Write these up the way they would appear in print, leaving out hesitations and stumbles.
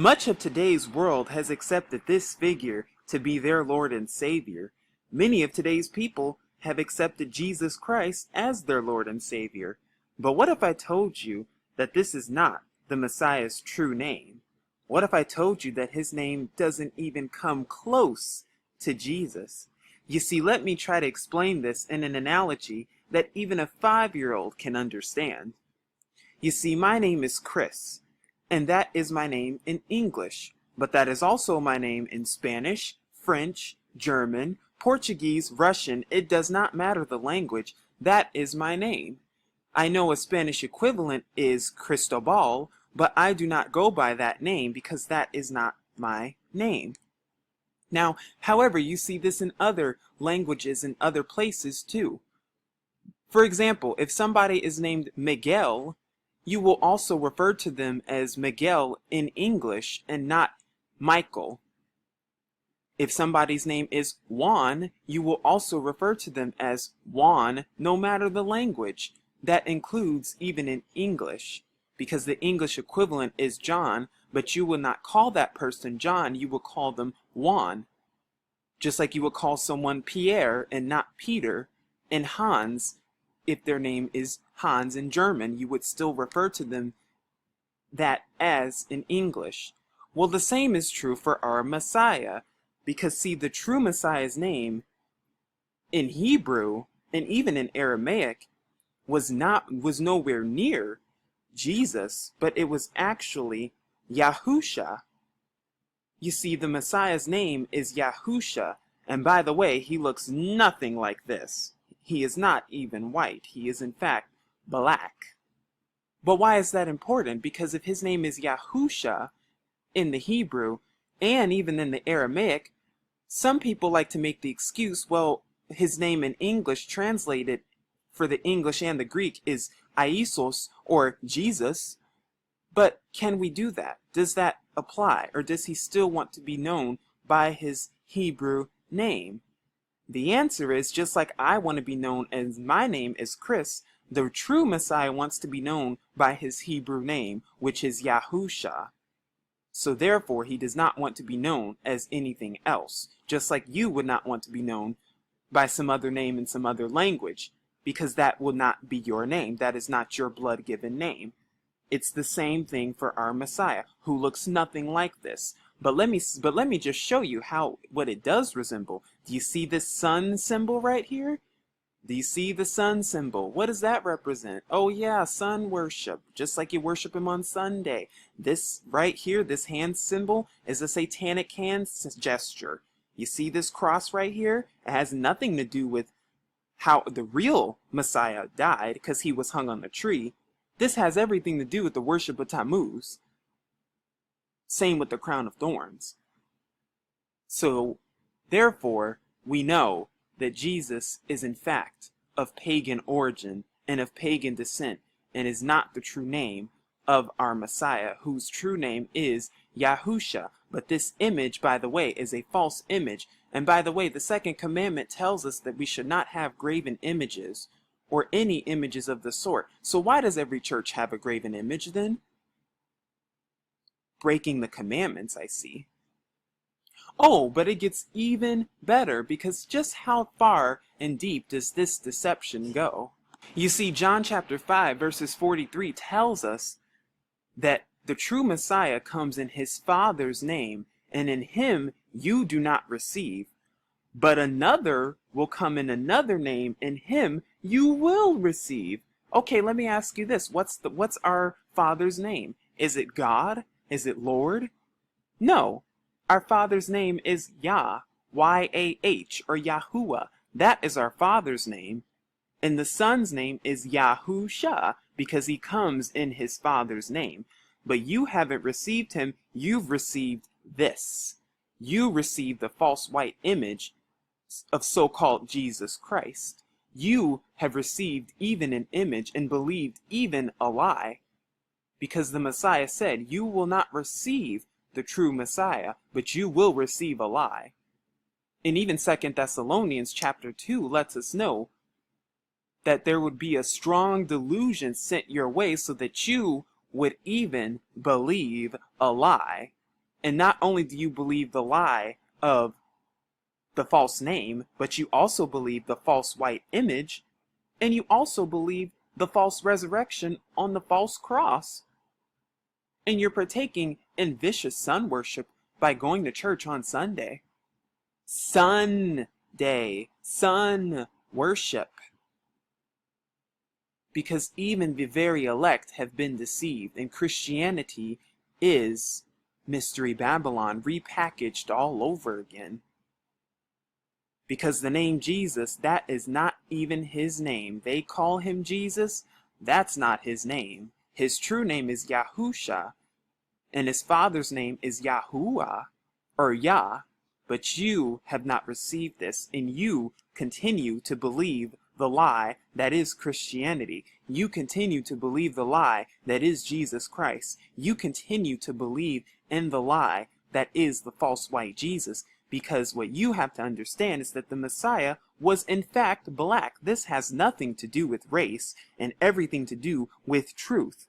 Much of today's world has accepted this figure to be their Lord and Savior. Many of today's people have accepted Jesus Christ as their Lord and Savior. But what if I told you that this is not the Messiah's true name? What if I told you that his name doesn't even come close to Jesus? You see, let me try to explain this in an analogy that even a 5-year-old can understand. You see, my name is Chris, and that is my name in English, but that is also my name in Spanish, French, German, Portuguese, Russian. It does not matter the language. That is my name. I know a Spanish equivalent is Cristobal, but I do not go by that name because that is not my name. Now, however, you see this in other languages and other places too. For example, if somebody is named Miguel, you will also refer to them as Miguel in English and not Michael. If somebody's name is Juan, you will also refer to them as Juan, no matter the language. That includes even in English, because the English equivalent is John, but you will not call that person John, you will call them Juan. Just like you would call someone Pierre and not Peter, and Hans. If their name is Hans in German, you would still refer to them that as in English. Well, the same is true for our Messiah, because see, the true Messiah's name in Hebrew and even in Aramaic was nowhere near Jesus, but it was actually YAHUSHA. You see, the Messiah's name is YAHUSHA, and by the way, he looks nothing like this. He is not even white. He is in fact black. But why is that important? Because if his name is YAHUSHA in the Hebrew and even in the Aramaic, some people like to make the excuse, well, his name in English translated for the English and the Greek is Iesous or Jesus. But can we do that? Does that apply? Or does he still want to be known by his Hebrew name? The answer is, just like I want to be known as my name is Chris, the true Messiah wants to be known by his Hebrew name, which is YAHUSHA. So therefore, he does not want to be known as anything else, just like you would not want to be known by some other name in some other language, because that will not be your name. That is not your blood-given name. It's the same thing for our Messiah, who looks nothing like this. But let me just show you what it does resemble. Do you see this sun symbol right here? Do you see the sun symbol? What does that represent? Oh yeah, sun worship, just like you worship him on Sunday. This right here, this hand symbol, is a satanic hand gesture. You see this cross right here? It has nothing to do with how the real Messiah died, because he was hung on the tree. This has everything to do with the worship of Tammuz. Same with the crown of thorns. So, therefore, we know that Jesus is in fact of pagan origin and of pagan descent, and is not the true name of our Messiah, whose true name is YAHUSHA. But this image, by the way, is a false image. And by the way, the second commandment tells us that we should not have graven images or any images of the sort. So why does every church have a graven image then? Breaking the commandments, I see. Oh, but it gets even better, because just how far and deep does this deception go? You see, John chapter 5 verses 43 tells us that the true Messiah comes in his Father's name, and in him you do not receive. But another will come in another name, and him you will receive. Okay, let me ask you this. What's our Father's name? Is it God? Is it Lord? No. Our Father's name is Yah, Y-A-H, or Yahuwah. That is our Father's name. And the Son's name is YAHUSHA, because he comes in his Father's name. But you haven't received him. You've received this. You received the false white image of so-called Jesus Christ. You have received even an image and believed even a lie. Because the Messiah said, you will not receive the true Messiah, but you will receive a lie. And even 2 Thessalonians chapter 2 lets us know that there would be a strong delusion sent your way so that you would even believe a lie. And not only do you believe the lie of the false name, but you also believe the false white image, and you also believe the false resurrection on the false cross. And you're partaking in vicious sun worship by going to church on Sunday. Sunday, sun worship. Because even the very elect have been deceived, and Christianity is Mystery Babylon repackaged all over again. Because the name Jesus, that is not even his name. They call him Jesus, that's not his name. His true name is YAHUSHA, and his father's name is Yahuwah, or Yah. But you have not received this, and you continue to believe the lie that is Christianity. You continue to believe the lie that is Jesus Christ. You continue to believe in the lie that is the false white Jesus. Because what you have to understand is that the Messiah was in fact black. This has nothing to do with race and everything to do with truth.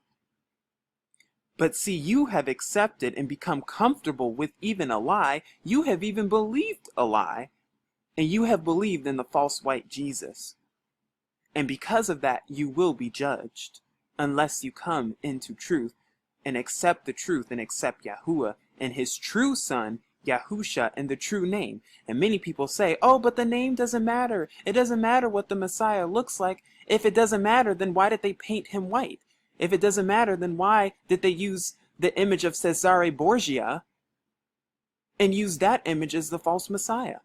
But see, you have accepted and become comfortable with even a lie. You have even believed a lie. And you have believed in the false white Jesus. And because of that, you will be judged. Unless you come into truth and accept the truth and accept Yahuwah and his true son, Yahusha, and the true name. And many people say, oh, but the name doesn't matter. It doesn't matter what the Messiah looks like. If it doesn't matter, then why did they paint him white? If it doesn't matter, then why did they use the image of Cesare Borgia and use that image as the false Messiah?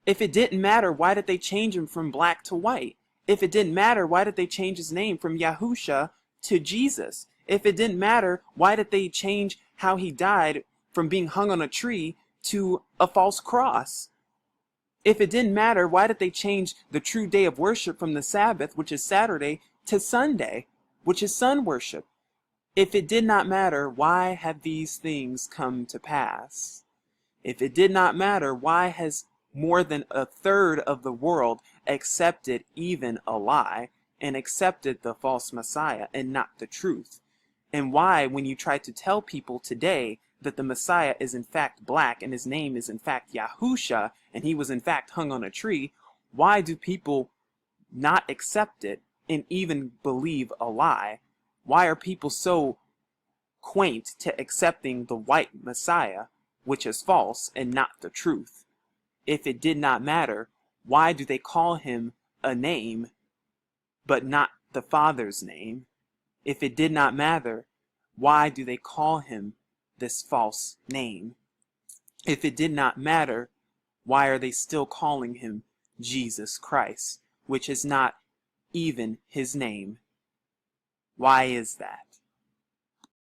If it didn't matter, why did they change him from black to white? If it didn't matter, why did they change his name from Yahusha to Jesus? If it didn't matter, why did they change how he died from being hung on a tree to a false cross? If it didn't matter, why did they change the true day of worship from the Sabbath, which is Saturday, to Sunday, which is sun worship? If it did not matter, why have these things come to pass? If it did not matter, why has more than a third of the world accepted even a lie and accepted the false Messiah and not the truth? And why, when you try to tell people today that the Messiah is in fact black and his name is in fact Yahusha and he was in fact hung on a tree, why do people not accept it and even believe a lie? Why are people so quaint to accepting the white Messiah, which is false and not the truth? If it did not matter, why do they call him a name but not the Father's name? If it did not matter, why do they call him this false name? If it did not matter, why are they still calling him Jesus Christ, which is not even his name? Why is that?